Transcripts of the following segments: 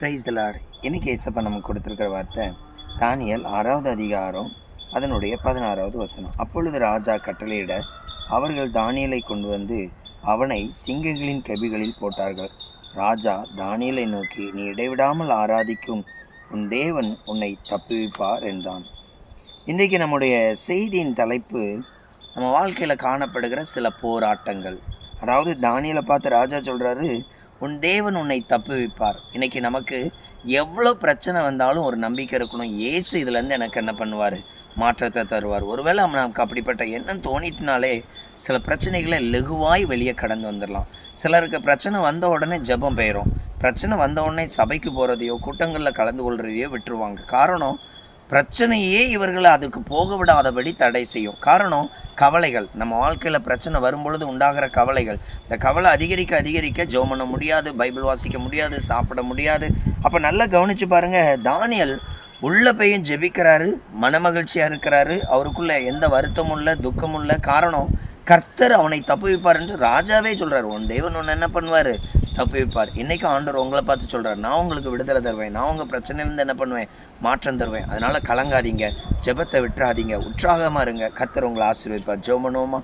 Praise the Lord. இன்னைக்கு ஏசப்பா நமக்கு கொடுத்துருக்கிற வார்த்தை தானியேல் 6வது அதிகாரம் அதனுடைய 16வது வசனம். அப்பொழுது ராஜா கட்டளையிட அவர்கள் தானியேலை கொண்டு வந்து அவனை சிங்கங்களின் கெபிகளில் போட்டார்கள். ராஜா தானியேலை நோக்கி, நீ இடைவிடாமல் ஆராதிக்கும் உன் தேவன் உன்னை தப்புவிப்பார் என்றான். இன்றைக்கு நம்முடைய செய்தியின் தலைப்பு நம்ம வாழ்க்கையில் காணப்படுகிற சில போராட்டங்கள். அதாவது தானியேலை பார்த்து ராஜா சொல்கிறாரு, உன் தேவன் உன்னை தப்புவிப்பார். இன்றைக்கி நமக்கு எவ்வளோ பிரச்சனை வந்தாலும் ஒரு நம்பிக்கை இருக்கணும். இயேசு இதுலேருந்து எனக்கு என்ன பண்ணுவார், மாற்றத்தை தருவார். ஒருவேளை நமக்கு அப்படிப்பட்ட எண்ணம் தோணிட்டுனாலே சில பிரச்சனைகளை லெகுவாய் வெளியே கடந்து வந்துடலாம். சிலருக்கு பிரச்சனை வந்த உடனே ஜெபம் பெயரும், பிரச்சனை வந்த உடனே சபைக்கு போகிறதையோ கூட்டங்களில் கலந்து கொள்கிறதையோ விட்டுருவாங்க. காரணம், பிரச்சனையே இவர்களை அதுக்கு போக விடாதபடி தடை செய்யும். காரணம், கவலைகள். நம்ம வாழ்க்கையில் பிரச்சனை வரும்பொழுது உண்டாகிற கவலைகள். இந்த கவலை அதிகரிக்க அதிகரிக்க ஜெபம் பண்ண முடியாது, பைபிள் வாசிக்க முடியாது, சாப்பிட முடியாது. அப்போ நல்லா கவனித்து பாருங்கள், தானியேல் உள்ள பையன் ஜெபிக்கிறாரு, மனமகிழ்ச்சியாக இருக்கிறாரு, அவருக்குள்ள எந்த வருத்தமும் இல்லை, துக்கமும் இல்லை. காரணம், கர்த்தர் அவனை தப்புவிப்பார் என்று ராஜாவே சொல்கிறார். உன் தேவன் ஒன்று என்ன பண்ணுவார், தப்புவிப்பார். இன்றைக்கும் ஆண்டவர் உங்களை பார்த்து சொல்கிறார், நான் உங்களுக்கு விடுதலை தருவேன், நான் உங்கள் பிரச்சனையிலேருந்து என்ன பண்ணுவேன், மாற்றம் தருவேன். அதனால் கலங்காதீங்க, ஜெபத்தை விட்டுறாதீங்க, உற்சாகமாக இருங்க, கர்த்தர் உங்களை ஆசீர்வதிப்பார். ஜெபமனோமா.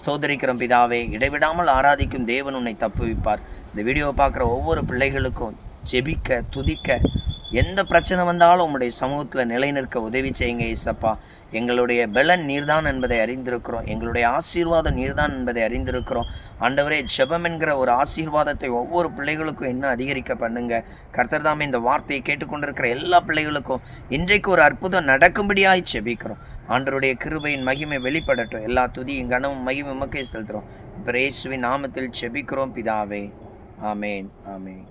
ஸ்தோத்திரிக்கிறோம் பிதாவே, இடைவிடாமல் ஆராதிக்கும் தேவன் உன்னை தப்புவிப்பார். இந்த வீடியோவை பார்க்குற ஒவ்வொரு பிள்ளைகளுக்கும் ஜெபிக்க, துதிக்க, எந்த பிரச்சனை வந்தாலும் உங்களுடைய சமூகத்தில் நிலை நிற்க உதவி செய்யுங்க ஏசப்பா. எங்களுடைய பலன் நீர்தான் என்பதை அறிந்திருக்கிறோம், எங்களுடைய ஆசீர்வாதம் நீர்தான் என்பதை அறிந்திருக்கிறோம். ஆண்டவரே, ஜெபம் என்கிற ஒரு ஆசீர்வாதத்தை ஒவ்வொரு பிள்ளைகளுக்கும் இன்னும் அதிகரிக்க பண்ணுங்க. கர்த்தர் தாமே இந்த வார்த்தையை கேட்டுக்கொண்டிருக்கிற எல்லா பிள்ளைகளுக்கும் இன்றைக்கு ஒரு அற்புதம் நடக்கும்படியாய் ஜெபிக்கிறோம். ஆண்டவருடைய கிருபையின் மகிமை வெளிப்படட்டும். எல்லா துதியும் கனமும் மகிமை உமக்கே செலுத்துகிறோம். இயேசுவின் நாமத்தில் ஜெபிக்கிறோம் பிதாவே. ஆமேன், ஆமேன்.